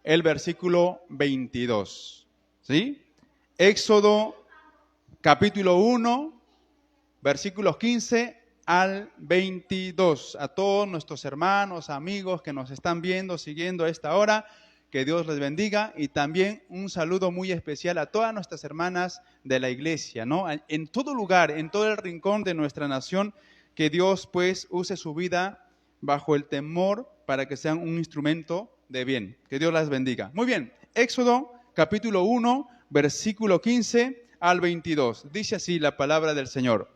el versículo 22. ¿Sí? Éxodo capítulo 1, versículos 15 al 22. A todos nuestros hermanos, amigos que nos están viendo, siguiendo a esta hora, que Dios les bendiga, y también un saludo muy especial a todas nuestras hermanas de la iglesia, ¿no? En todo lugar, en todo el rincón de nuestra nación, que Dios pues use su vida bajo el temor para que sean un instrumento de bien. Que Dios las bendiga. Muy bien, Éxodo capítulo 1, versículo 15 al 22. Dice así la palabra del Señor.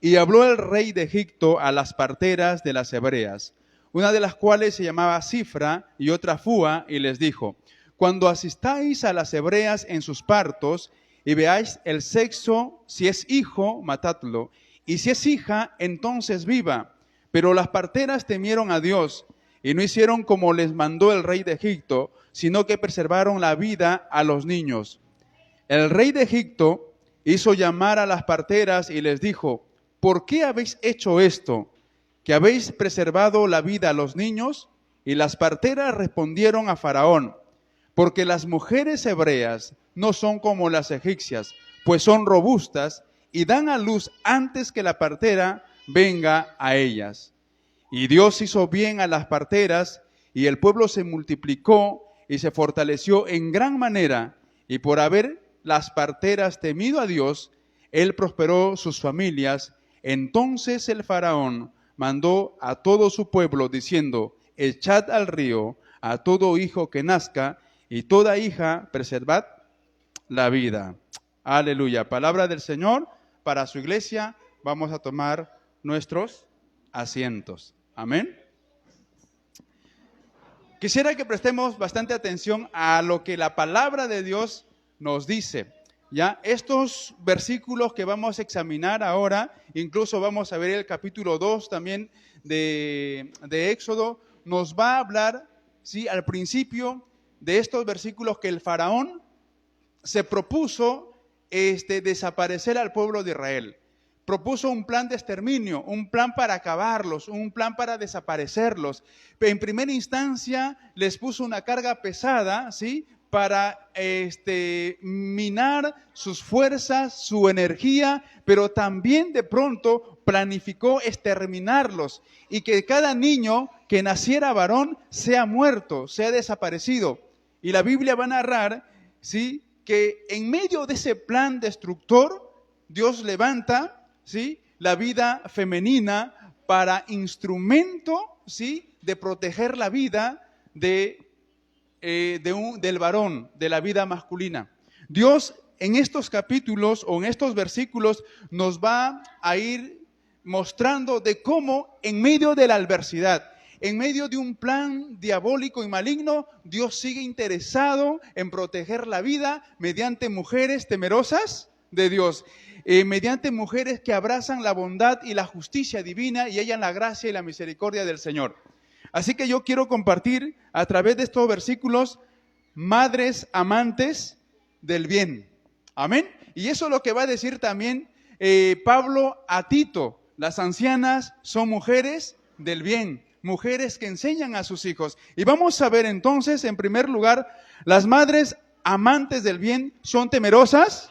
Y habló el rey de Egipto a las parteras de las hebreas, una de las cuales se llamaba Cifra y otra Fúa, y les dijo: cuando asistáis a las hebreas en sus partos y veáis el sexo, si es hijo, matadlo, y si es hija, entonces viva. Pero las parteras temieron a Dios y no hicieron como les mandó el rey de Egipto, sino que preservaron la vida a los niños. El rey de Egipto hizo llamar a las parteras y les dijo: ¿por qué habéis hecho esto, que habéis preservado la vida a los niños? Y las parteras respondieron a Faraón: porque las mujeres hebreas no son como las egipcias, pues son robustas y dan a luz antes que la partera venga a ellas. Y Dios hizo bien a las parteras, y el pueblo se multiplicó y se fortaleció en gran manera, y por haber las parteras temido a Dios, Él prosperó sus familias. Entonces el faraón mandó a todo su pueblo diciendo: echad al río a todo hijo que nazca, y toda hija preservad la vida. Aleluya. Palabra del Señor para su iglesia. Vamos a tomar nuestros asientos. Amén. Quisiera que prestemos bastante atención a lo que la palabra de Dios nos dice. Ya, estos versículos que vamos a examinar ahora, incluso vamos a ver el capítulo 2 también de Éxodo, nos va a hablar, ¿sí?, al principio de estos versículos que el faraón se propuso desaparecer al pueblo de Israel. Propuso un plan de exterminio, un plan para acabarlos, un plan para desaparecerlos. En primera instancia les puso una carga pesada, ¿sí?, para minar sus fuerzas, su energía, pero también de pronto planificó exterminarlos y que cada niño que naciera varón sea muerto, sea desaparecido. Y la Biblia va a narrar, ¿sí?, que en medio de ese plan destructor, Dios levanta, ¿sí?, la vida femenina para instrumento, ¿sí?, de proteger la vida del varón, de la vida masculina. Dios en estos capítulos o en estos versículos nos va a ir mostrando de cómo en medio de la adversidad, en medio de un plan diabólico y maligno, Dios sigue interesado en proteger la vida mediante mujeres temerosas de Dios, mediante mujeres que abrazan la bondad y la justicia divina y hallan la gracia y la misericordia del Señor. Así que yo quiero compartir a través de estos versículos madres amantes del bien. Amén. Y eso es lo que va a decir también Pablo a Tito. Las ancianas son mujeres del bien, mujeres que enseñan a sus hijos. Y vamos a ver entonces, en primer lugar, las madres amantes del bien son temerosas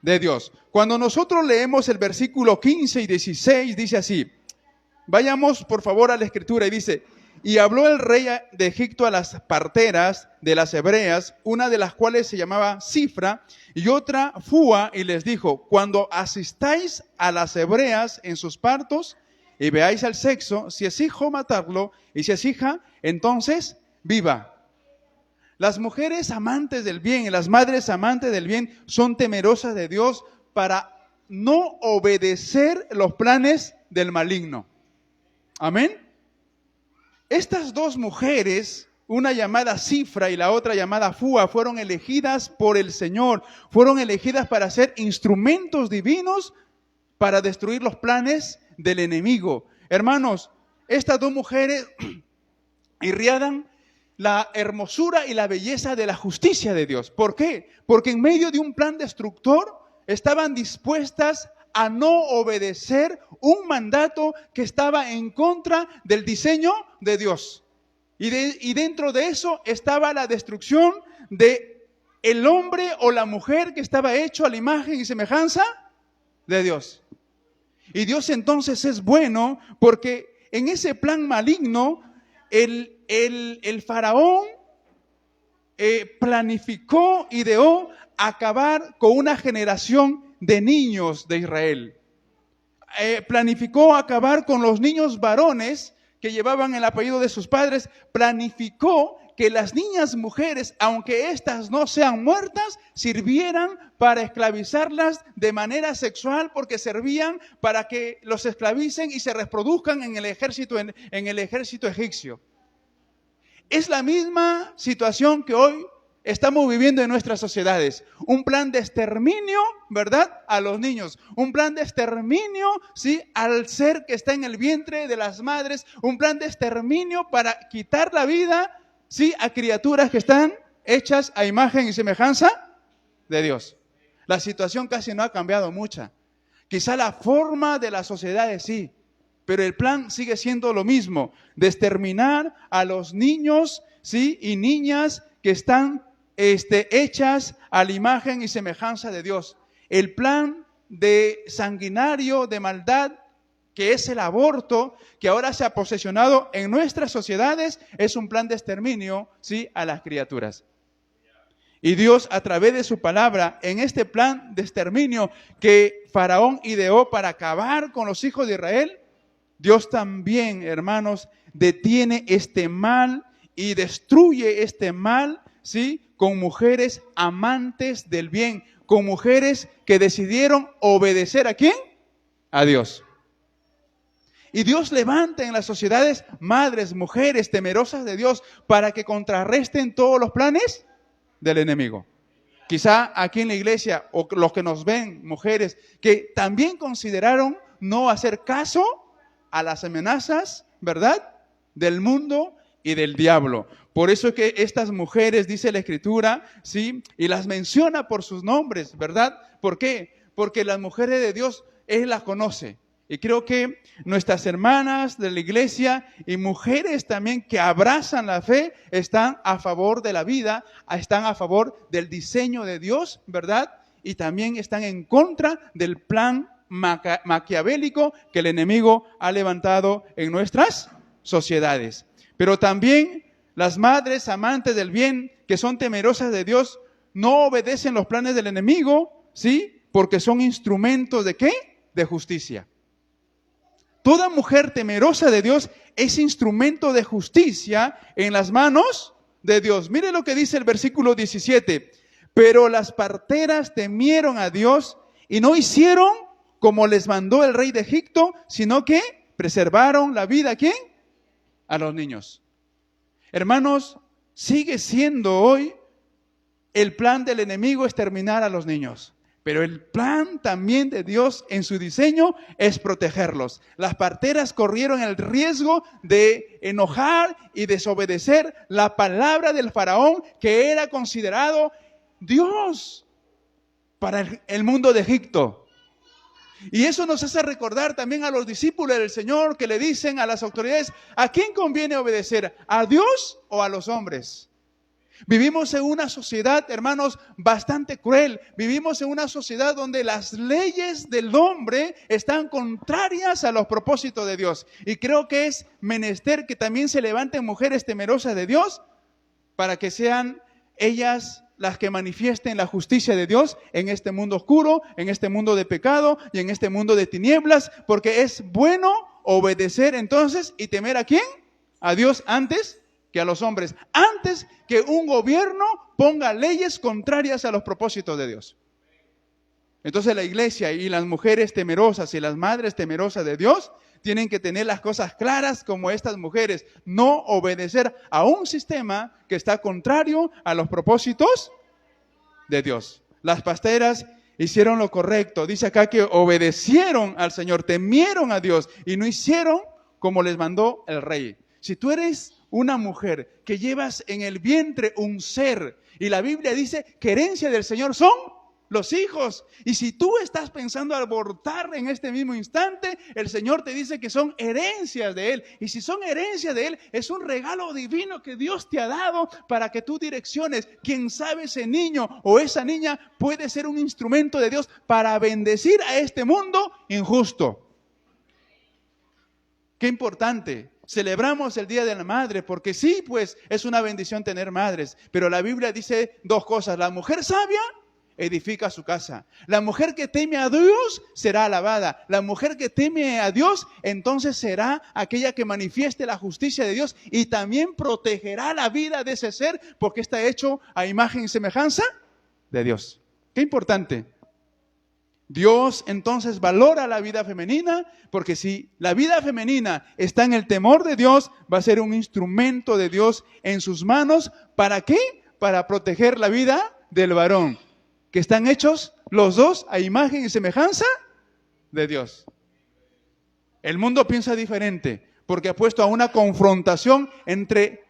de Dios. Cuando nosotros leemos el versículo 15 y 16, dice así. Vayamos por favor a la escritura y dice: y habló el rey de Egipto a las parteras de las hebreas, una de las cuales se llamaba Cifra y otra Fúa, y les dijo: cuando asistáis a las hebreas en sus partos y veáis el sexo, si es hijo, matadlo, y si es hija, entonces viva. Las mujeres amantes del bien y las madres amantes del bien son temerosas de Dios para no obedecer los planes del maligno. Amén. Estas dos mujeres, una llamada Cifra y la otra llamada Fúa, fueron elegidas por el Señor, fueron elegidas para ser instrumentos divinos para destruir los planes del enemigo. Hermanos, estas dos mujeres irradian la hermosura y la belleza de la justicia de Dios. ¿Por qué? Porque en medio de un plan destructor estaban dispuestas a no obedecer un mandato que estaba en contra del diseño de Dios. Y dentro de eso estaba la destrucción de el hombre o la mujer que estaba hecho a la imagen y semejanza de Dios. Y Dios entonces es bueno porque en ese plan maligno el faraón planificó, ideó acabar con una generación de niños de Israel. Planificó acabar con los niños varones que llevaban el apellido de sus padres. Planificó que las niñas mujeres, aunque éstas no sean muertas, sirvieran para esclavizarlas de manera sexual, porque servían para que los esclavicen y se reproduzcan en el ejército egipcio. Es la misma situación que hoy estamos viviendo en nuestras sociedades. Un plan de exterminio, ¿verdad?, a los niños. Un plan de exterminio, ¿sí?, al ser que está en el vientre de las madres. Un plan de exterminio para quitar la vida, ¿sí?, a criaturas que están hechas a imagen y semejanza de Dios. La situación casi no ha cambiado mucha. Quizá la forma de las sociedades sí, pero el plan sigue siendo lo mismo, de exterminar a los niños, ¿sí?, y niñas que están hechas a la imagen y semejanza de Dios. El plan de sanguinario, de maldad, que es el aborto, que ahora se ha posesionado en nuestras sociedades, es un plan de exterminio, ¿sí?, a las criaturas. Y Dios, a través de su palabra, en este plan de exterminio que Faraón ideó para acabar con los hijos de Israel, Dios también, hermanos, detiene este mal y destruye este mal, ¿sí?, con mujeres amantes del bien, con mujeres que decidieron obedecer ¿a quién? A Dios. Y Dios levanta en las sociedades madres, mujeres temerosas de Dios para que contrarresten todos los planes del enemigo. Quizá aquí en la iglesia, o los que nos ven, mujeres, que también consideraron no hacer caso a las amenazas, ¿verdad?, del mundo y del diablo. Por eso es que estas mujeres, dice la Escritura, ¿sí?, y las menciona por sus nombres, ¿verdad? ¿Por qué? Porque las mujeres de Dios, Él las conoce. Y creo que nuestras hermanas de la iglesia y mujeres también que abrazan la fe están a favor de la vida, están a favor del diseño de Dios, ¿verdad? Y también están en contra del plan maquiavélico que el enemigo ha levantado en nuestras sociedades. Pero también las madres amantes del bien, que son temerosas de Dios, no obedecen los planes del enemigo, ¿sí?, porque son instrumentos ¿de qué? De justicia. Toda mujer temerosa de Dios es instrumento de justicia en las manos de Dios. Mire lo que dice el versículo 17. Pero las parteras temieron a Dios y no hicieron como les mandó el rey de Egipto, sino que preservaron la vida ¿a quién? A los niños. Hermanos, sigue siendo hoy el plan del enemigo exterminar a los niños. Pero el plan también de Dios en su diseño es protegerlos. Las parteras corrieron el riesgo de enojar y desobedecer la palabra del faraón, que era considerado Dios para el mundo de Egipto. Y eso nos hace recordar también a los discípulos del Señor que le dicen a las autoridades, ¿a quién conviene obedecer? ¿A Dios o a los hombres? Vivimos en una sociedad, hermanos, bastante cruel. Vivimos en una sociedad donde las leyes del hombre están contrarias a los propósitos de Dios. Y creo que es menester que también se levanten mujeres temerosas de Dios para que sean ellas las que manifiesten la justicia de Dios en este mundo oscuro, en este mundo de pecado y en este mundo de tinieblas, porque es bueno obedecer entonces y temer ¿a quién? A Dios antes que a los hombres, antes que un gobierno ponga leyes contrarias a los propósitos de Dios. Entonces la iglesia y las mujeres temerosas y las madres temerosas de Dios tienen que tener las cosas claras como estas mujeres, no obedecer a un sistema que está contrario a los propósitos de Dios. Las parteras hicieron lo correcto. Dice acá que obedecieron al Señor, temieron a Dios y no hicieron como les mandó el rey. Si tú eres una mujer que llevas en el vientre un ser y la Biblia dice que herencia del Señor son los hijos. Y si tú estás pensando abortar en este mismo instante, el Señor te dice que son herencias de Él. Y si son herencias de Él, es un regalo divino que Dios te ha dado para que tú direcciones. Quién sabe, ese niño o esa niña puede ser un instrumento de Dios para bendecir a este mundo injusto. Qué importante. Celebramos el Día de la Madre porque sí, pues es una bendición tener madres. Pero la Biblia dice dos cosas. La mujer sabia edifica su casa. La mujer que teme a Dios será alabada. La mujer que teme a Dios entonces será aquella que manifieste la justicia de Dios y también protegerá la vida de ese ser porque está hecho a imagen y semejanza de Dios. Qué importante. Dios entonces valora la vida femenina porque si la vida femenina está en el temor de Dios, va a ser un instrumento de Dios en sus manos. ¿Para qué? Para proteger la vida del varón, que están hechos los dos a imagen y semejanza de Dios. El mundo piensa diferente porque ha puesto a una confrontación entre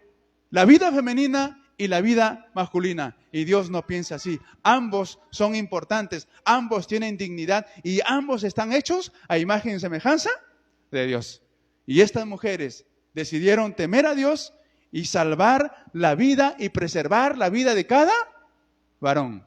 la vida femenina y la vida masculina. Y Dios no piensa así. Ambos son importantes, ambos tienen dignidad y ambos están hechos a imagen y semejanza de Dios. Y estas mujeres decidieron temer a Dios y salvar la vida y preservar la vida de cada varón.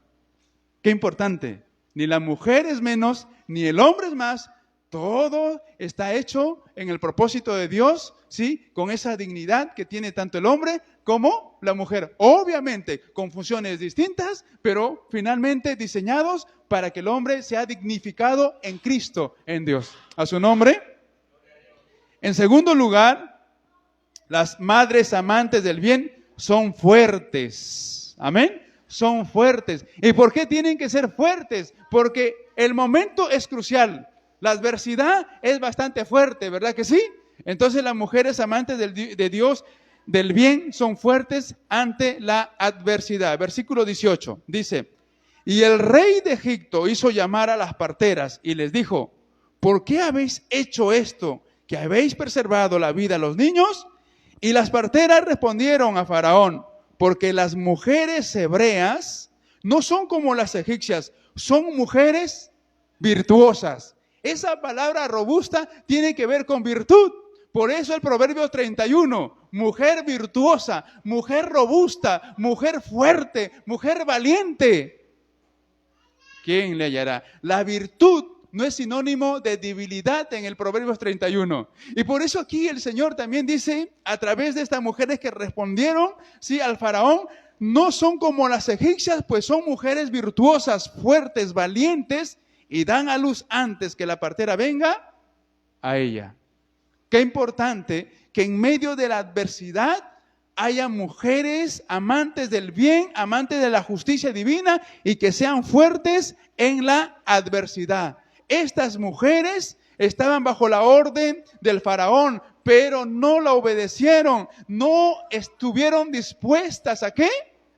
Qué importante. Ni la mujer es menos, ni el hombre es más. Todo está hecho en el propósito de Dios, ¿sí? Con esa dignidad que tiene tanto el hombre como la mujer. Obviamente con funciones distintas, pero finalmente diseñados para que el hombre sea dignificado en Cristo, en Dios. A su nombre. En segundo lugar, las madres amantes del bien son fuertes. Amén. Son fuertes. ¿Y por qué tienen que ser fuertes? Porque el momento es crucial. La adversidad es bastante fuerte, ¿verdad que sí? Entonces las mujeres amantes de Dios, del bien, son fuertes ante la adversidad. Versículo 18 dice: y el rey de Egipto hizo llamar a las parteras y les dijo: ¿por qué habéis hecho esto, que habéis preservado la vida a los niños? Y las parteras respondieron a Faraón: porque las mujeres hebreas no son como las egipcias, son mujeres virtuosas. Esa palabra robusta tiene que ver con virtud. Por eso el Proverbio 31, mujer virtuosa, mujer robusta, mujer fuerte, mujer valiente. ¿Quién le hallará? La virtud no es sinónimo de debilidad en el Proverbios 31. Y por eso aquí el Señor también dice, a través de estas mujeres que respondieron, sí, al faraón, no son como las egipcias, pues son mujeres virtuosas, fuertes, valientes, y dan a luz antes que la partera venga a ella. Qué importante que en medio de la adversidad haya mujeres amantes del bien, amantes de la justicia divina y que sean fuertes en la adversidad. Estas mujeres estaban bajo la orden del faraón, pero no la obedecieron, no estuvieron dispuestas ¿a qué?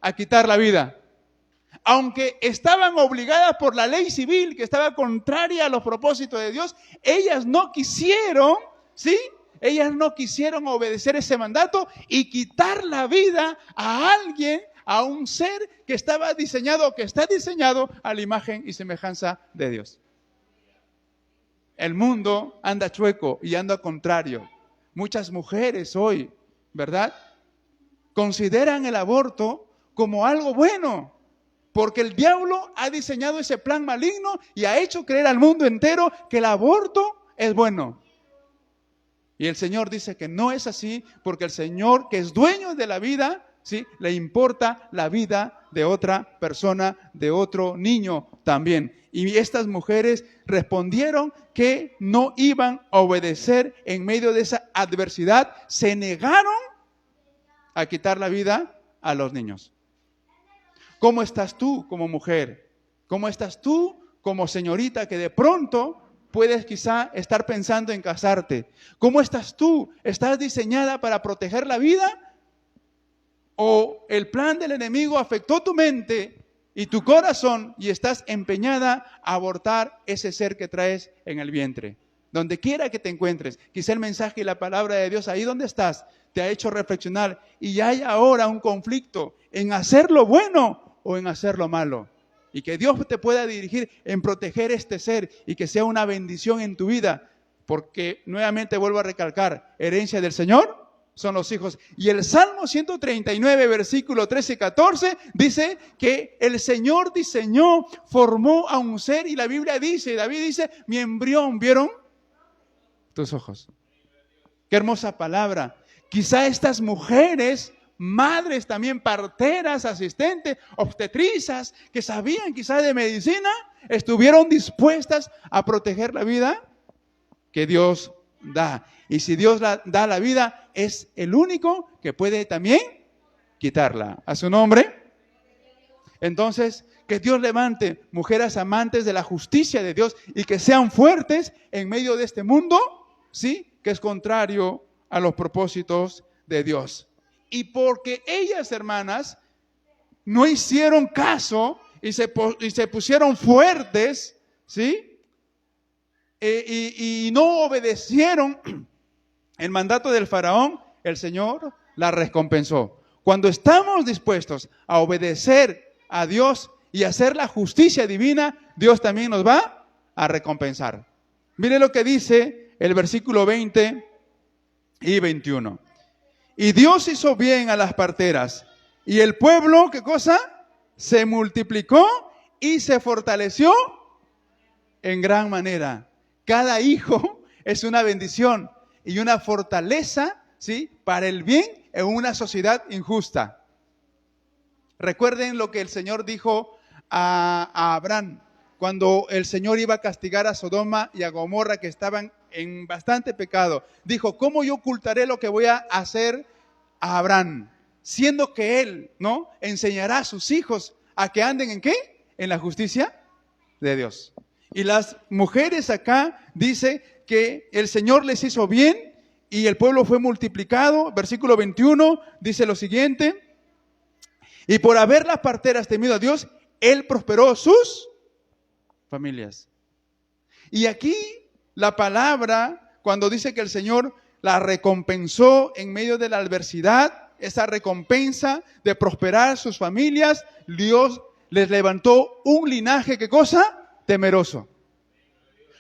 A quitar la vida. Aunque estaban obligadas por la ley civil que estaba contraria a los propósitos de Dios, ellas no quisieron, ¿sí? Ellas no quisieron obedecer ese mandato y quitar la vida a alguien, a un ser que estaba diseñado, que está diseñado a la imagen y semejanza de Dios. El mundo anda chueco y anda contrario. Muchas mujeres hoy, ¿verdad?, consideran el aborto como algo bueno, porque el diablo ha diseñado ese plan maligno y ha hecho creer al mundo entero que el aborto es bueno. Y el Señor dice que no es así, porque el Señor, que es dueño de la vida, ¿sí?, le importa la vida de otra persona, de otro niño también. Y estas mujeres respondieron que no iban a obedecer en medio de esa adversidad, se negaron a quitar la vida a los niños. ¿Cómo estás tú como mujer? ¿Cómo estás tú como señorita que de pronto puedes quizá estar pensando en casarte? ¿Cómo estás tú? ¿Estás diseñada para proteger la vida? ¿O el plan del enemigo afectó tu mente y tu corazón y estás empeñada a abortar ese ser que traes en el vientre? Donde quiera que te encuentres, quizá el mensaje y la palabra de Dios ahí donde estás te ha hecho reflexionar y hay ahora un conflicto en hacer lo bueno o en hacer lo malo. Y que Dios te pueda dirigir en proteger este ser y que sea una bendición en tu vida. Porque nuevamente vuelvo a recalcar, herencia del Señor son los hijos. Y el Salmo 139, versículo 13 y 14, dice que el Señor diseñó, formó a un ser. Y la Biblia dice, David dice, mi embrión, ¿vieron? Tus ojos. Qué hermosa palabra. Quizá estas mujeres, madres también, parteras, asistentes, obstetrizas, que sabían quizá de medicina, estuvieron dispuestas a proteger la vida que Dios da. Y si Dios da la vida, es el único que puede también quitarla. A su nombre. Entonces, que Dios levante mujeres amantes de la justicia de Dios y que sean fuertes en medio de este mundo, ¿sí?, que es contrario a los propósitos de Dios. Y porque ellas, hermanas, no hicieron caso y se pusieron fuertes, ¿sí?, y no obedecieron el mandato del faraón, el Señor la recompensó. Cuando estamos dispuestos a obedecer a Dios y hacer la justicia divina, Dios también nos va a recompensar. Mire lo que dice el versículo 20 y 21. Y Dios hizo bien a las parteras, y el pueblo, ¿qué cosa? Se multiplicó y se fortaleció en gran manera. Cada hijo es una bendición y una fortaleza, ¿sí?, para el bien en una sociedad injusta. Recuerden lo que el Señor dijo a Abraham cuando el Señor iba a castigar a Sodoma y a Gomorra, que estaban en bastante pecado. Dijo, ¿cómo yo ocultaré lo que voy a hacer a Abraham? Siendo que él, ¿no?, enseñará a sus hijos a que anden ¿en qué? En la justicia de Dios. Y las mujeres acá dice que el Señor les hizo bien y el pueblo fue multiplicado. Versículo 21 dice lo siguiente: y por haber las parteras temido a Dios, Él prosperó sus familias. Y aquí la palabra, cuando dice que el Señor la recompensó en medio de la adversidad, esa recompensa de prosperar sus familias, Dios les levantó un linaje, ¿qué cosa? Temeroso.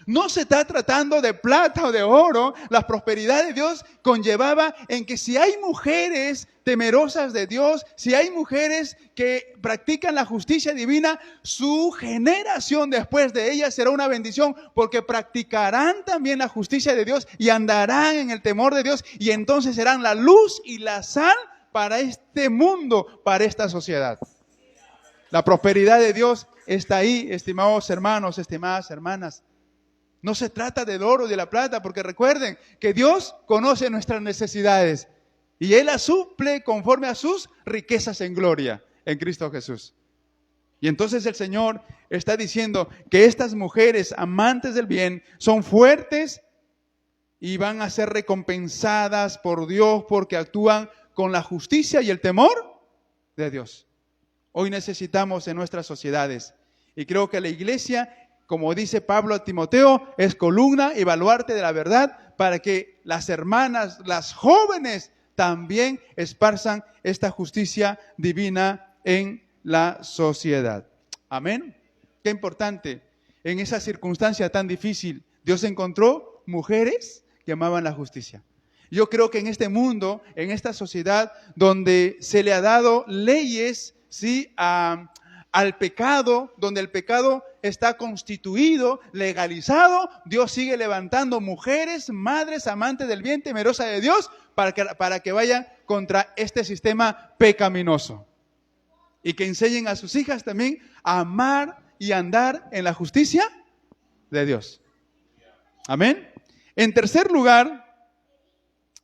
No se está tratando de plata o de oro. La prosperidad de Dios conllevaba en que si hay mujeres temerosas de Dios, si hay mujeres que practican la justicia divina, su generación después de ellas será una bendición, porque practicarán también la justicia de Dios y andarán en el temor de Dios, y entonces serán la luz y la sal para este mundo, para esta sociedad. La prosperidad de Dios está ahí, estimados hermanos, estimadas hermanas. No se trata del oro y de la plata, porque recuerden que Dios conoce nuestras necesidades y Él las suple conforme a sus riquezas en gloria en Cristo Jesús. Y entonces el Señor está diciendo que estas mujeres amantes del bien son fuertes y van a ser recompensadas por Dios porque actúan con la justicia y el temor de Dios. Hoy necesitamos en nuestras sociedades, y creo que la iglesia, como dice Pablo a Timoteo, es columna y baluarte de la verdad, para que las hermanas, las jóvenes, también esparzan esta justicia divina en la sociedad. Amén. Qué importante. En esa circunstancia tan difícil, Dios encontró mujeres que amaban la justicia. Yo creo que en este mundo, en esta sociedad donde se le ha dado leyes, ¿sí?, al pecado, donde el pecado está constituido, legalizado, Dios sigue levantando mujeres, madres, amantes del bien, temerosas de Dios, para que vayan contra este sistema pecaminoso. Y que enseñen a sus hijas también a amar y andar en la justicia de Dios. Amén. En tercer lugar,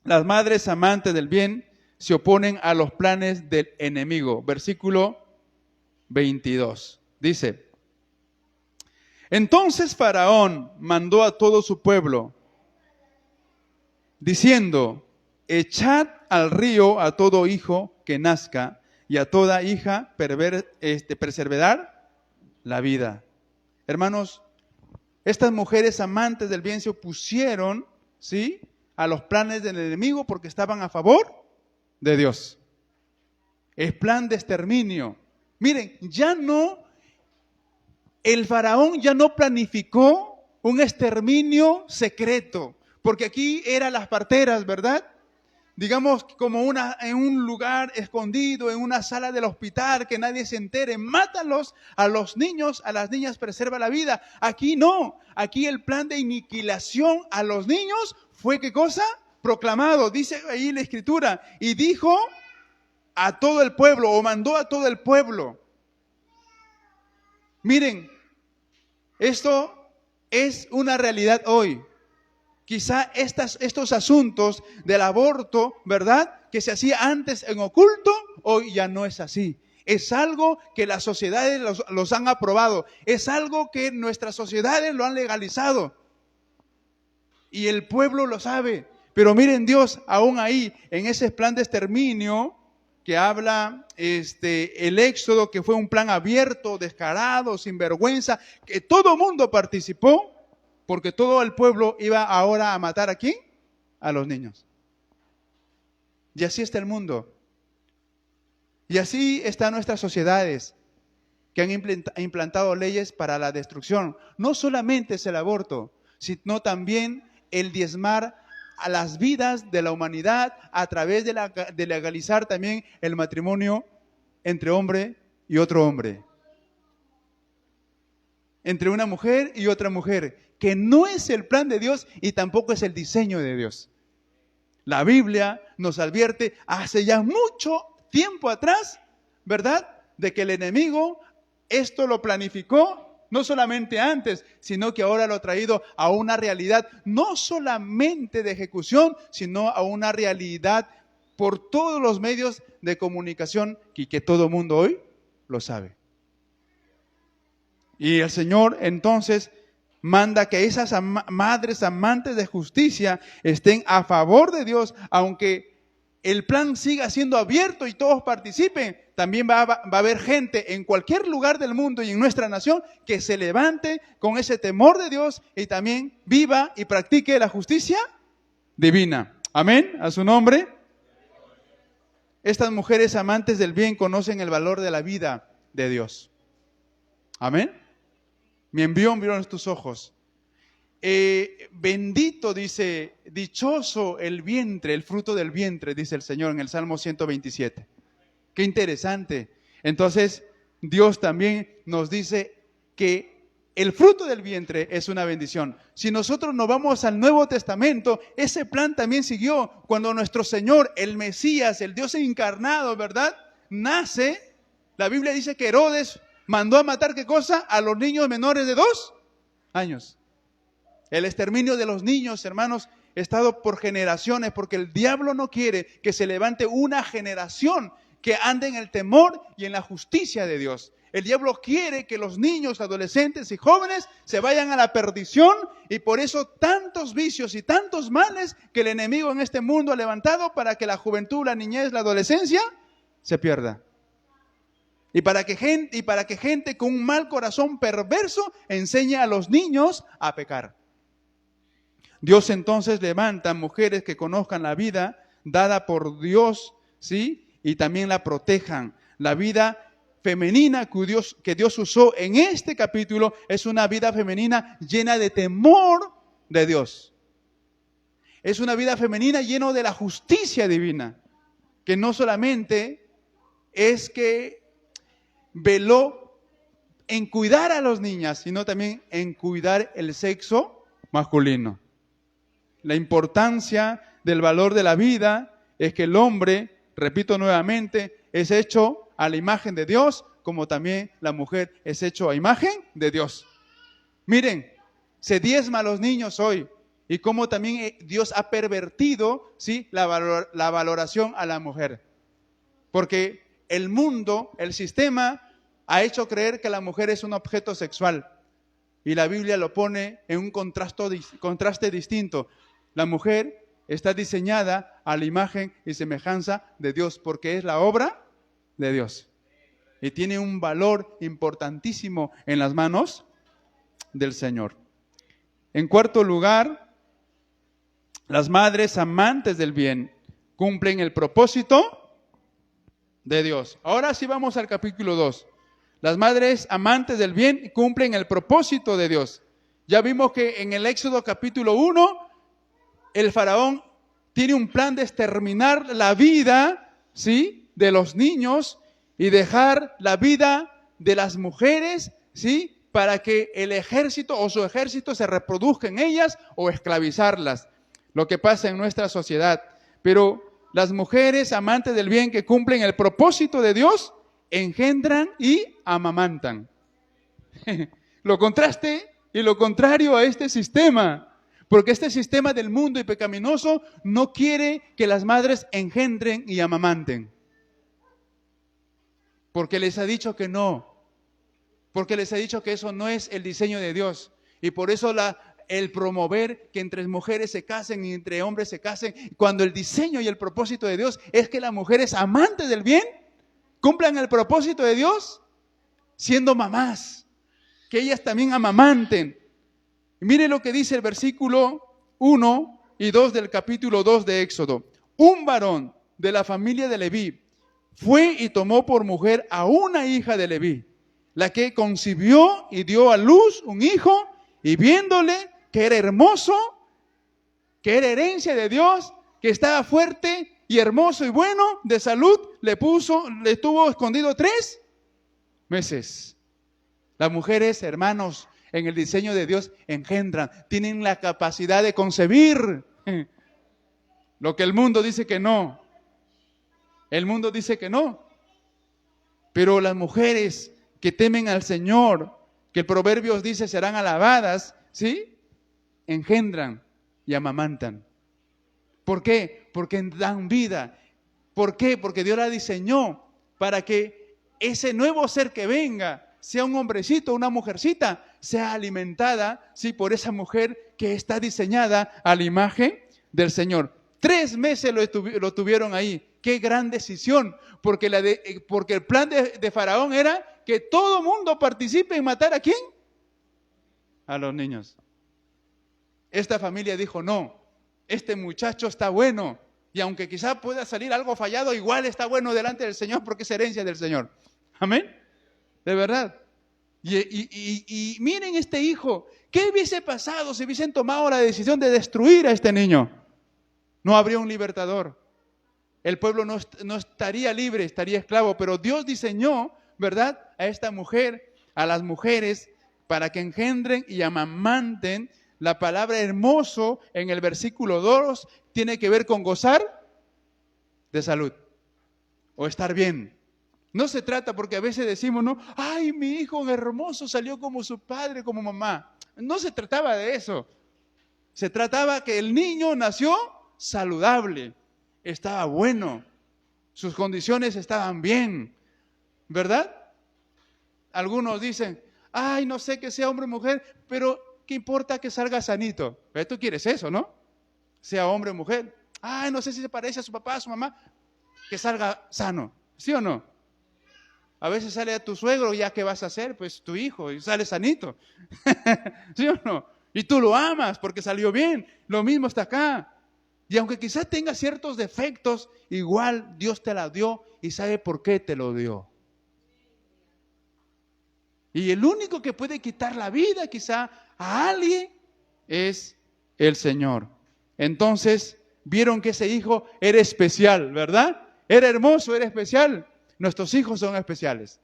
las madres amantes del bien se oponen a los planes del enemigo. Versículo 22. Dice: entonces Faraón mandó a todo su pueblo, diciendo: echad al río a todo hijo que nazca y a toda hija perseverar la vida. Hermanos, estas mujeres amantes del bien se opusieron, ¿sí?, a los planes del enemigo porque estaban a favor de Dios. El plan de exterminio. Miren, ya no el faraón ya no planificó un exterminio secreto, porque aquí eran las parteras, ¿verdad? Digamos como en un lugar escondido, en una sala del hospital, que nadie se entere. Mátalos a los niños, a las niñas preserva la vida. Aquí no, aquí el plan de aniquilación a los niños fue, ¿qué cosa? Proclamado, dice ahí la escritura, y dijo a todo el pueblo, o mandó a todo el pueblo. Miren, esto es una realidad hoy. Quizá estos asuntos del aborto, ¿verdad?, que se hacía antes en oculto, hoy ya no es así. Es algo que las sociedades los han aprobado. Es algo que nuestras sociedades lo han legalizado. Y el pueblo lo sabe. Pero miren, Dios, aún ahí, en ese plan de exterminio que habla el Éxodo, que fue un plan abierto, descarado, sin vergüenza, que todo mundo participó, porque todo el pueblo iba ahora a matar ¿a quién? A los niños. Y así está el mundo. Y así están nuestras sociedades, que han implantado leyes para la destrucción. No solamente es el aborto, sino también el diezmar a las vidas de la humanidad a través de legalizar también el matrimonio entre hombre y otro hombre. Entre una mujer y otra mujer, que no es el plan de Dios y tampoco es el diseño de Dios. La Biblia nos advierte hace ya mucho tiempo atrás, ¿verdad?, de que el enemigo esto lo planificó, no solamente antes, sino que ahora lo ha traído a una realidad, no solamente de ejecución, sino a una realidad por todos los medios de comunicación y que todo el mundo hoy lo sabe. Y el Señor entonces manda que esas madres amantes de justicia estén a favor de Dios, aunque el plan siga siendo abierto y todos participen. También va a haber gente en cualquier lugar del mundo y en nuestra nación que se levante con ese temor de Dios y también viva y practique la justicia divina. Amén, a su nombre. Estas mujeres amantes del bien conocen el valor de la vida de Dios. Amén. Mi embrión vieron tus ojos. Bendito, dice, dichoso el vientre, el fruto del vientre, dice el Señor en el Salmo 127. Qué interesante. Entonces, Dios también nos dice que el fruto del vientre es una bendición. Si nosotros nos vamos al Nuevo Testamento, ese plan también siguió cuando nuestro Señor, el Mesías, el Dios encarnado, ¿verdad?, nace. La Biblia dice que Herodes mandó a matar, ¿qué cosa? A los niños menores de 2 años. El exterminio de los niños, hermanos, ha estado por generaciones, porque el diablo no quiere que se levante una generación que ande en el temor y en la justicia de Dios. El diablo quiere que los niños, adolescentes y jóvenes se vayan a la perdición, y por eso tantos vicios y tantos males que el enemigo en este mundo ha levantado para que la juventud, la niñez, la adolescencia se pierda. Y para que gente con un mal corazón perverso enseñe a los niños a pecar. Dios entonces levanta mujeres que conozcan la vida dada por Dios, ¿sí?, y también la protejan. La vida femenina que Dios usó en este capítulo es una vida femenina llena de temor de Dios. Es una vida femenina llena de la justicia divina, que no solamente es que veló en cuidar a las niñas, sino también en cuidar el sexo masculino. La importancia del valor de la vida es que el hombre, repito nuevamente, es hecho a la imagen de Dios, como también la mujer es hecho a imagen de Dios. Miren, se diezma a los niños hoy, y cómo también Dios ha pervertido, ¿sí?, la valoración a la mujer. Porque el mundo, el sistema, ha hecho creer que la mujer es un objeto sexual. Y la Biblia lo pone en un contraste distinto. La mujer está diseñada a la imagen y semejanza de Dios, porque es la obra de Dios. Y tiene un valor importantísimo en las manos del Señor. En cuarto lugar, las madres amantes del bien cumplen el propósito de Dios. Ahora sí vamos al capítulo 2. Las madres amantes del bien cumplen el propósito de Dios. Ya vimos que en el Éxodo capítulo 1, el faraón tiene un plan de exterminar la vida, ¿sí?, de los niños y dejar la vida de las mujeres, ¿sí?, para que el ejército o su ejército se reproduzca en ellas o esclavizarlas. Lo que pasa en nuestra sociedad. Pero las mujeres amantes del bien que cumplen el propósito de Dios engendran y amamantan. Lo contraste y lo contrario a este sistema, porque este sistema del mundo y pecaminoso no quiere que las madres engendren y amamanten, porque les ha dicho que no, porque les ha dicho que eso no es el diseño de Dios, y por eso el promover que entre mujeres se casen y entre hombres se casen, cuando el diseño y el propósito de Dios es que las mujeres amantes del bien cumplan el propósito de Dios siendo mamás, que ellas también amamanten. Y mire lo que dice el versículo 1 y 2 del capítulo 2 de Éxodo. Un varón de la familia de Leví fue y tomó por mujer a una hija de Leví, la que concibió y dio a luz un hijo, y viéndole que era hermoso, que era herencia de Dios, que estaba fuerte y hermoso y bueno de salud, le tuvo escondido 3 meses. Las mujeres, hermanos, en el diseño de Dios engendran, tienen la capacidad de concebir. Lo que el mundo dice que no. El mundo dice que no. Pero las mujeres que temen al Señor, que el Proverbios dice serán alabadas, ¿sí?, engendran y amamantan. ¿Por qué? Porque dan vida. ¿Por qué? Porque Dios la diseñó para que ese nuevo ser que venga, sea un hombrecito, una mujercita, sea alimentada, sí, por esa mujer que está diseñada a la imagen del Señor. 3 meses lo tuvieron ahí. Qué gran decisión, porque el plan de Faraón era que todo mundo participe en matar ¿a quién? A los niños. Esta familia dijo, no, este muchacho está bueno, y aunque quizá pueda salir algo fallado, igual está bueno delante del Señor porque es herencia del Señor. Amén. De verdad. Y miren este hijo, ¿qué hubiese pasado si hubiesen tomado la decisión de destruir a este niño? No habría un libertador. El pueblo no estaría libre, estaría esclavo, pero Dios diseñó, ¿verdad?, a esta mujer, a las mujeres, para que engendren y amamanten. La palabra hermoso en el versículo 2 tiene que ver con gozar de salud o estar bien. No se trata, porque a veces decimos, no, ay, mi hijo hermoso salió como su padre, como mamá. No se trataba de eso. Se trataba que el niño nació saludable, estaba bueno, sus condiciones estaban bien, ¿verdad? Algunos dicen, ay, no sé que sea hombre o mujer, pero ¿qué importa que salga sanito? Pero tú quieres eso, ¿no? Sea hombre o mujer. Ay, no sé si se parece a su papá, a su mamá, que salga sano, ¿sí o no? A veces sale a tu suegro, ¿ya qué vas a hacer? Pues tu hijo, y sale sanito. ¿Sí o no? Y tú lo amas porque salió bien. Lo mismo está acá. Y aunque quizás tenga ciertos defectos, igual Dios te la dio y sabe por qué te lo dio. Y el único que puede quitar la vida quizá a alguien es el Señor. Entonces, vieron que ese hijo era especial, ¿verdad? Era hermoso, era especial. Nuestros hijos son especiales.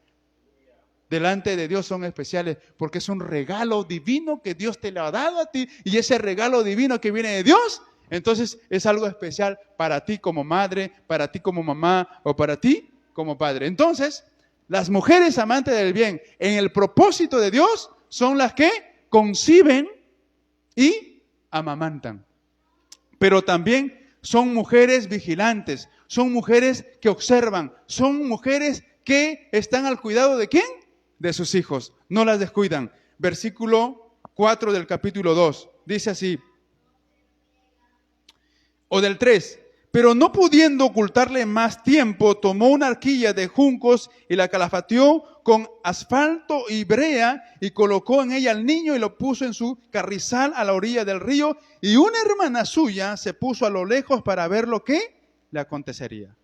Delante de Dios son especiales porque es un regalo divino que Dios te lo ha dado a ti, y ese regalo divino que viene de Dios, entonces es algo especial para ti como madre, para ti como mamá o para ti como padre. Entonces, las mujeres amantes del bien en el propósito de Dios son las que conciben y amamantan. Pero también son mujeres vigilantes, son mujeres que observan, son mujeres que están al cuidado ¿de quién? De sus hijos, no las descuidan. Versículo 4 del capítulo 2, dice así, o del 3, pero no pudiendo ocultarle más tiempo, tomó una arquilla de juncos y la calafateó con asfalto y brea y colocó en ella al niño y lo puso en su carrizal a la orilla del río, y una hermana suya se puso a lo lejos para ver lo que le acontecería.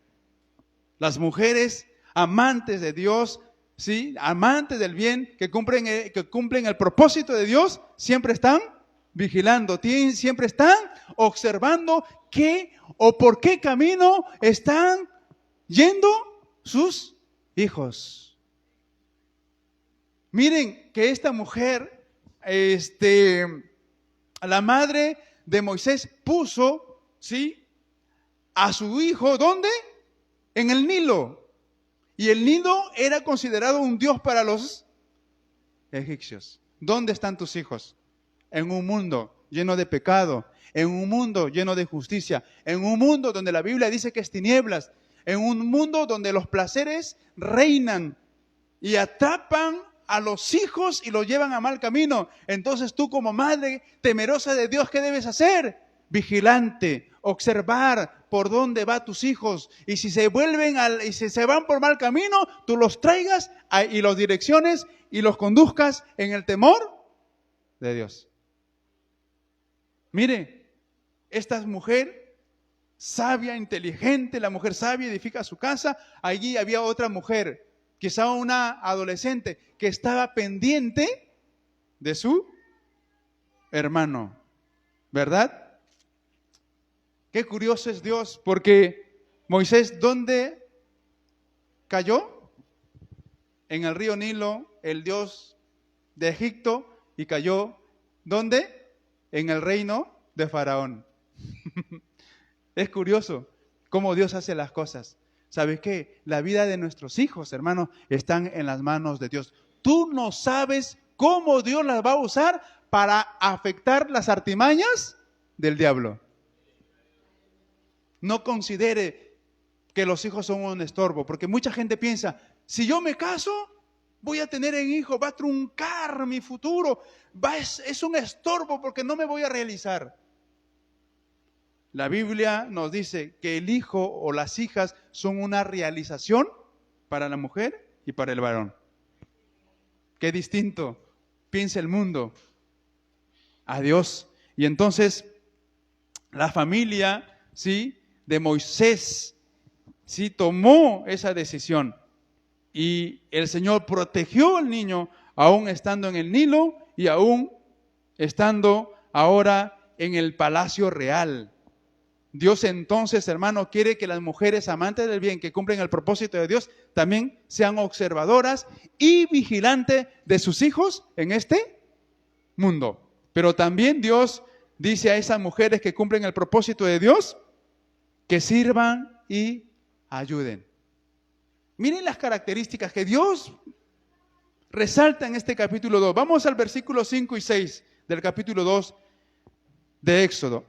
Las mujeres amantes de Dios ¿sí? Amantes del bien, que cumplen el propósito de Dios, siempre están vigilando, siempre están observando qué o por qué camino están yendo sus hijos. Miren que esta mujer, la madre de Moisés puso, ¿sí?, a su hijo, ¿dónde? En el Nilo. Y el Nilo era considerado un dios para los egipcios. ¿Dónde están tus hijos? En un mundo lleno de pecado, en un mundo lleno de injusticia, en un mundo donde la Biblia dice que es tinieblas, en un mundo donde los placeres reinan y atrapan a los hijos y los llevan a mal camino. Entonces tú, como madre temerosa de Dios, ¿qué debes hacer? Vigilante, observar por dónde van tus hijos, y si se van por mal camino, tú los traigas y los direcciones y los conduzcas en el temor de Dios. Mire, esta mujer sabia, inteligente, la mujer sabia edifica su casa. Allí había otra mujer, quizá una adolescente, que estaba pendiente de su hermano, ¿verdad? Qué curioso es Dios, porque Moisés, ¿dónde cayó? En el río Nilo, el Dios de Egipto, y cayó, ¿dónde? En el reino de Faraón. Es curioso cómo Dios hace las cosas. ¿Sabes qué? La vida de nuestros hijos, hermanos, están en las manos de Dios. Tú no sabes cómo Dios las va a usar para afectar las artimañas del diablo. No considere que los hijos son un estorbo, porque mucha gente piensa, si yo me caso, voy a tener un hijo, va a truncar mi futuro, es un estorbo porque no me voy a realizar. La Biblia nos dice que el hijo o las hijas son una realización para la mujer y para el varón. Qué distinto piensa el mundo a Dios. Y entonces la familia, ¿sí?, de Moisés, ¿sí?, tomó esa decisión. Y el Señor protegió al niño, aún estando en el Nilo y aún estando ahora en el palacio real. Dios entonces, hermano, quiere que las mujeres amantes del bien, que cumplen el propósito de Dios, también sean observadoras y vigilantes de sus hijos en este mundo. Pero también Dios dice a esas mujeres que cumplen el propósito de Dios, que sirvan y ayuden. Miren las características que Dios resalta en este capítulo 2. Vamos al versículo 5 y 6 del capítulo 2 de Éxodo.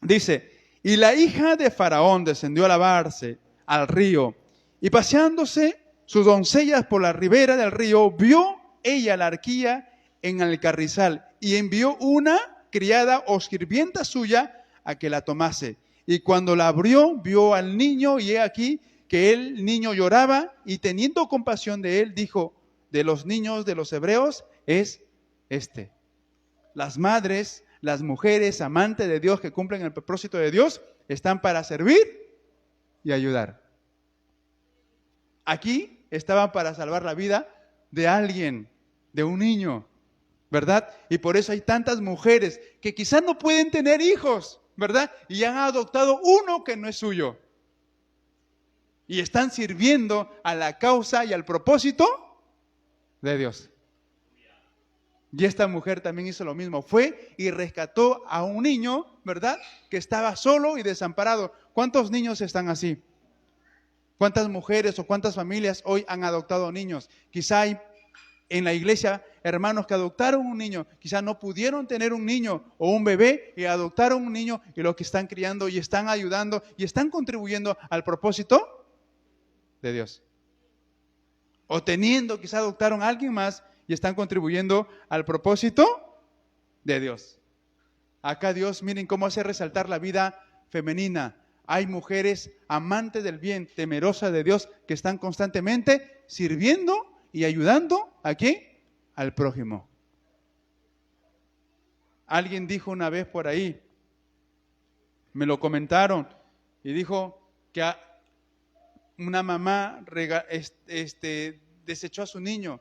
Dice, y la hija de Faraón descendió a lavarse al río, y paseándose sus doncellas por la ribera del río, vio ella la arquilla en el carrizal, y envió una criada o sirvienta suya a que la tomase. Y cuando la abrió, vio al niño, y he aquí que el niño lloraba, y teniendo compasión de él, dijo, de los niños de los hebreos es este. Las madres, las mujeres amantes de Dios que cumplen el propósito de Dios, están para servir y ayudar. Aquí estaban para salvar la vida de alguien, de un niño, ¿verdad? Y por eso hay tantas mujeres que quizás no pueden tener hijos, ¿verdad? Y han adoptado uno que no es suyo. Y están sirviendo a la causa y al propósito de Dios. Y esta mujer también hizo lo mismo. Fue y rescató a un niño, ¿verdad?, que estaba solo y desamparado. ¿Cuántos niños están así? ¿Cuántas mujeres o cuántas familias hoy han adoptado niños? Quizá hay en la iglesia hermanos que adoptaron un niño, quizá no pudieron tener un niño o un bebé y adoptaron un niño, y lo que están criando y están ayudando y están contribuyendo al propósito de Dios. O teniendo, quizá adoptaron a alguien más y están contribuyendo al propósito de Dios. Acá Dios, miren cómo hace resaltar la vida femenina. Hay mujeres amantes del bien, temerosas de Dios, que están constantemente sirviendo y ayudando ¿a quién? Al prójimo. Alguien dijo una vez por ahí, me lo comentaron, y dijo que una mamá desechó a su niño,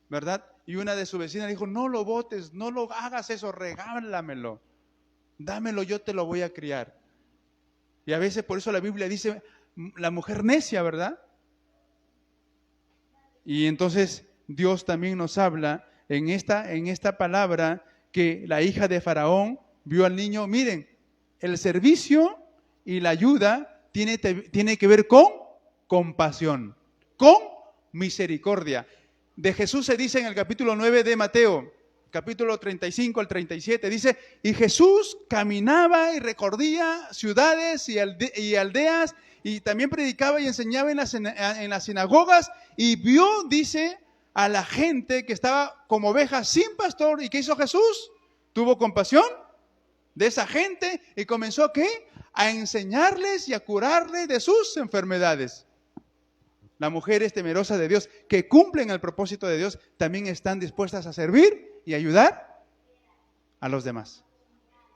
¿verdad? Y una de sus vecinas dijo, no lo botes, no lo hagas eso, regálamelo, dámelo, yo te lo voy a criar. Y a veces por eso la Biblia dice, la mujer necia, ¿verdad? Y entonces Dios también nos habla en esta palabra que la hija de Faraón vio al niño. Miren, el servicio y la ayuda tiene que ver con compasión, con misericordia. De Jesús se dice en el capítulo 9 de Mateo, capítulo 35 al 37, dice, y Jesús caminaba y recorría ciudades y aldeas, y también predicaba y enseñaba en las sinagogas, y vio, dice, a la gente que estaba como ovejas sin pastor. ¿Y qué hizo Jesús? Tuvo compasión de esa gente y comenzó ¿qué? A enseñarles y a curarles de sus enfermedades. Las mujeres temerosas de Dios que cumplen el propósito de Dios también están dispuestas a servir y ayudar a los demás,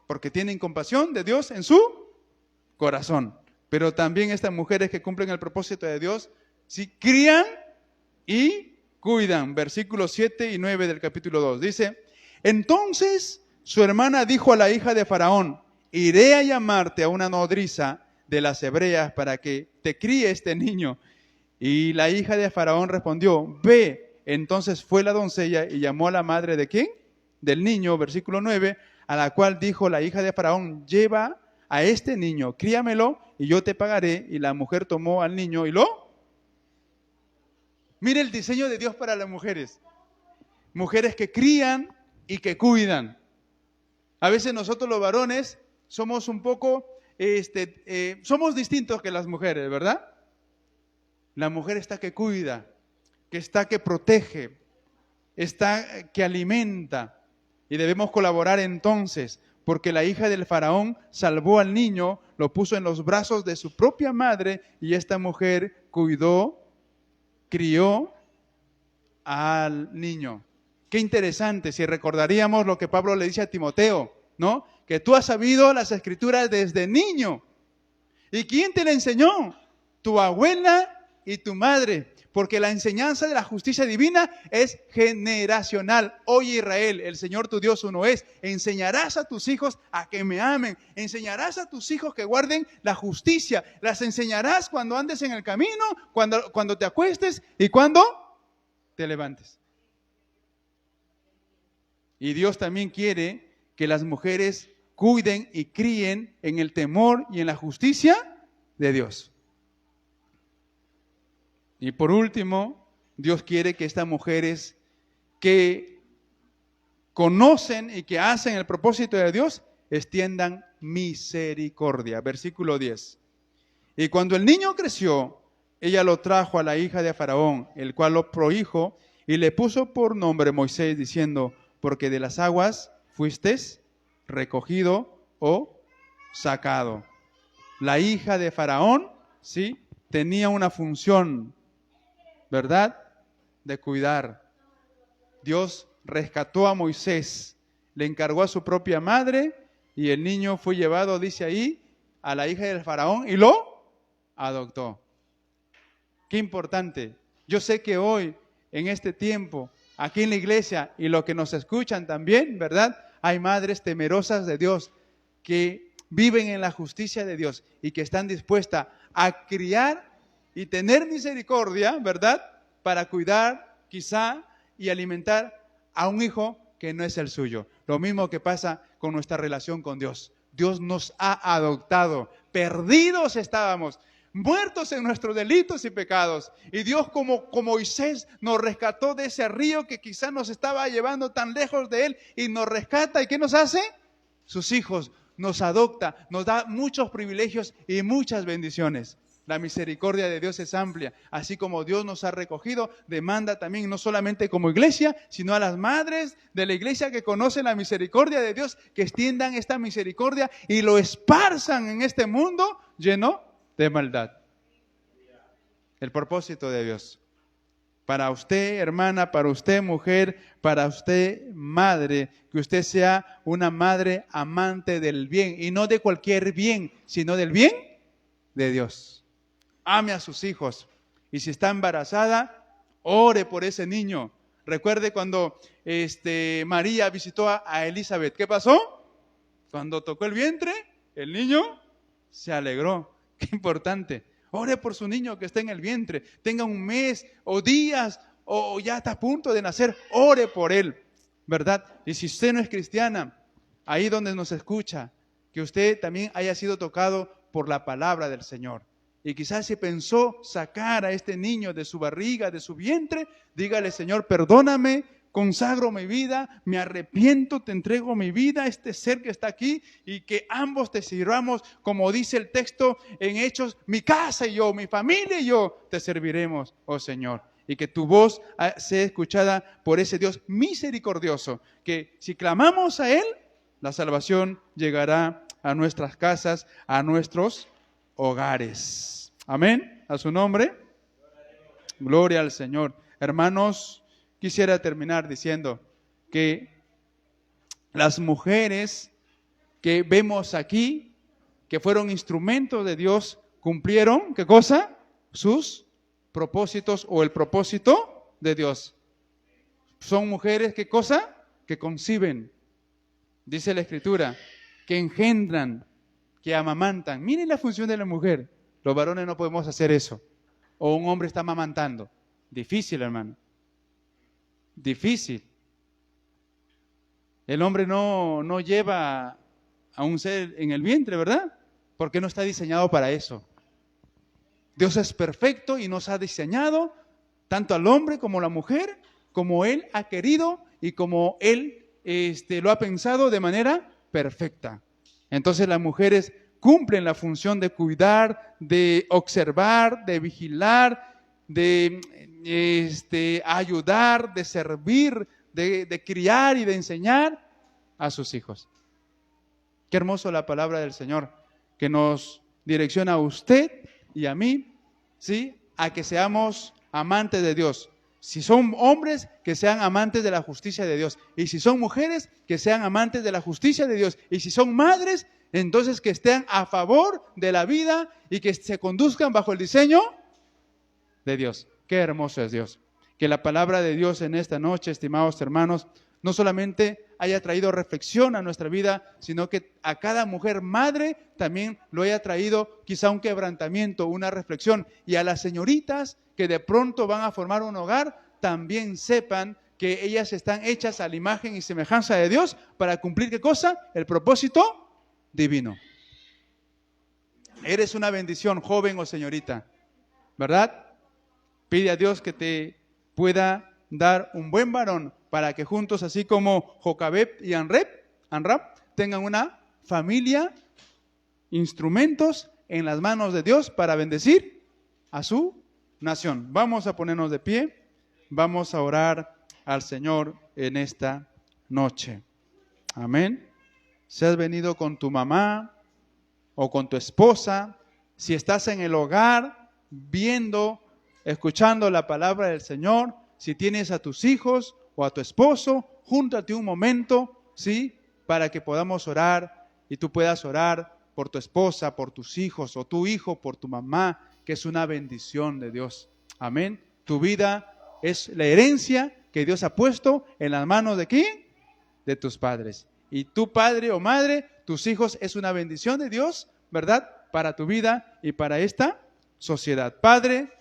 porque tienen compasión de Dios en su corazón. Pero también estas mujeres que cumplen el propósito de Dios, sí, crían y cuidan. Versículos 7 y 9 del capítulo 2. Dice, entonces su hermana dijo a la hija de Faraón, iré a llamarte a una nodriza de las hebreas para que te críe este niño. Y la hija de Faraón respondió, ve. Entonces fue la doncella y llamó a la madre ¿de quién? Del niño, versículo 9, a la cual dijo la hija de Faraón, lleva a este niño, críamelo y yo te pagaré. Y la mujer tomó al niño y lo... Mire el diseño de Dios para las mujeres. Mujeres que crían y que cuidan. A veces nosotros los varones somos un poco, somos distintos que las mujeres, ¿verdad? La mujer está que cuida, que está que protege, está que alimenta. Y debemos colaborar entonces, porque la hija del faraón salvó al niño, lo puso en los brazos de su propia madre y esta mujer cuidó, crió al niño. Qué interesante, si recordaríamos lo que Pablo le dice a Timoteo, ¿no? Que tú has sabido las escrituras desde niño. ¿Y quién te la enseñó? Tu abuela y tu madre. Porque la enseñanza de la justicia divina es generacional. Oye Israel, el Señor tu Dios uno es. Enseñarás a tus hijos a que me amen. Enseñarás a tus hijos que guarden la justicia. Las enseñarás cuando andes en el camino, cuando te acuestes y cuando te levantes. Y Dios también quiere que las mujeres cuiden y críen en el temor y en la justicia de Dios. Y por último, Dios quiere que estas mujeres que conocen y que hacen el propósito de Dios, extiendan misericordia. Versículo 10. Y cuando el niño creció, ella lo trajo a la hija de Faraón, el cual lo prohijo, y le puso por nombre Moisés, diciendo, porque de las aguas fuiste recogido o sacado. La hija de Faraón, ¿sí?, tenía una función, ¿verdad?, de cuidar. Dios rescató a Moisés, le encargó a su propia madre y el niño fue llevado, dice ahí, a la hija del faraón y lo adoptó. Qué importante. Yo sé que hoy, en este tiempo, aquí en la iglesia y los que nos escuchan también, ¿verdad?, hay madres temerosas de Dios que viven en la justicia de Dios y que están dispuestas a criar y tener misericordia, ¿verdad?, para cuidar quizá y alimentar a un hijo que no es el suyo. Lo mismo que pasa con nuestra relación con Dios. Dios nos ha adoptado. Perdidos estábamos, muertos en nuestros delitos y pecados. Y Dios como Moisés nos rescató de ese río que quizá nos estaba llevando tan lejos de Él y nos rescata. ¿Y qué nos hace? Sus hijos. Nos adopta, nos da muchos privilegios y muchas bendiciones. La misericordia de Dios es amplia. Así como Dios nos ha recogido, demanda también no solamente como iglesia, sino a las madres de la iglesia que conocen la misericordia de Dios, que extiendan esta misericordia y lo esparzan en este mundo lleno de maldad. El propósito de Dios. Para usted, hermana, para usted, mujer, para usted, madre, que usted sea una madre amante del bien, y no de cualquier bien, sino del bien de Dios. Ame a sus hijos, y si está embarazada, ore por ese niño. Recuerde cuando María visitó a Elizabeth. ¿Qué pasó? Cuando tocó el vientre, el niño se alegró. Qué importante. Ore por su niño que está en el vientre. Tenga un mes o días o ya está a punto de nacer. Ore por él, ¿verdad? Y si usted no es cristiana, ahí donde nos escucha, que usted también haya sido tocado por la palabra del Señor. Y quizás si pensó sacar a este niño de su barriga, de su vientre, dígale: Señor, perdóname, consagro mi vida, me arrepiento, te entrego mi vida a este ser que está aquí, y que ambos te sirvamos, como dice el texto en Hechos: mi casa y yo, mi familia y yo te serviremos, oh Señor. Y que tu voz sea escuchada por ese Dios misericordioso, que si clamamos a Él, la salvación llegará a nuestras casas, a nuestros hogares. Amén. A su nombre. Gloria al Señor. Hermanos, quisiera terminar diciendo que las mujeres que vemos aquí, que fueron instrumentos de Dios, cumplieron, ¿qué cosa? Sus propósitos o el propósito de Dios. Son mujeres, ¿qué cosa? Que conciben. Dice la Escritura, que engendran, que amamantan. Miren la función de la mujer. Los varones no podemos hacer eso. O un hombre está amamantando. Difícil, hermano. Difícil. El hombre no lleva a un ser en el vientre, ¿verdad? Porque no está diseñado para eso. Dios es perfecto y nos ha diseñado tanto al hombre como a la mujer, como Él ha querido y como Él lo ha pensado de manera perfecta. Entonces las mujeres cumplen la función de cuidar, de observar, de vigilar, de ayudar, de servir, de criar y de enseñar a sus hijos. Qué hermoso la palabra del Señor, que nos direcciona a usted y a mí, ¿sí?, a que seamos amantes de Dios. Si son hombres, que sean amantes de la justicia de Dios. Y si son mujeres, que sean amantes de la justicia de Dios. Y si son madres, entonces que estén a favor de la vida y que se conduzcan bajo el diseño de Dios. Qué hermoso es Dios. Que la palabra de Dios en esta noche, estimados hermanos, no solamente haya traído reflexión a nuestra vida, sino que a cada mujer madre también lo haya traído quizá un quebrantamiento, una reflexión. Y a las señoritas que de pronto van a formar un hogar, también sepan que ellas están hechas a la imagen y semejanza de Dios para cumplir, ¿qué cosa? El propósito divino. Eres una bendición, joven o señorita, ¿verdad? Pide a Dios que te pueda dar un buen varón para que juntos, así como Jocabed y Anrab, tengan una familia, instrumentos en las manos de Dios para bendecir a su nación. Vamos a ponernos de pie, vamos a orar al Señor en esta noche. Amén. Si has venido con tu mamá o con tu esposa, si estás en el hogar viendo, escuchando la palabra del Señor, si tienes a tus hijos o a tu esposo, júntate un momento, ¿sí?, para que podamos orar y tú puedas orar por tu esposa, por tus hijos, o tu hijo, por tu mamá, que es una bendición de Dios. Amén. Tu vida es la herencia que Dios ha puesto en las manos ¿de quién? De tus padres. Y tu padre o madre, tus hijos, es una bendición de Dios, ¿verdad?, para tu vida y para esta sociedad. Padre,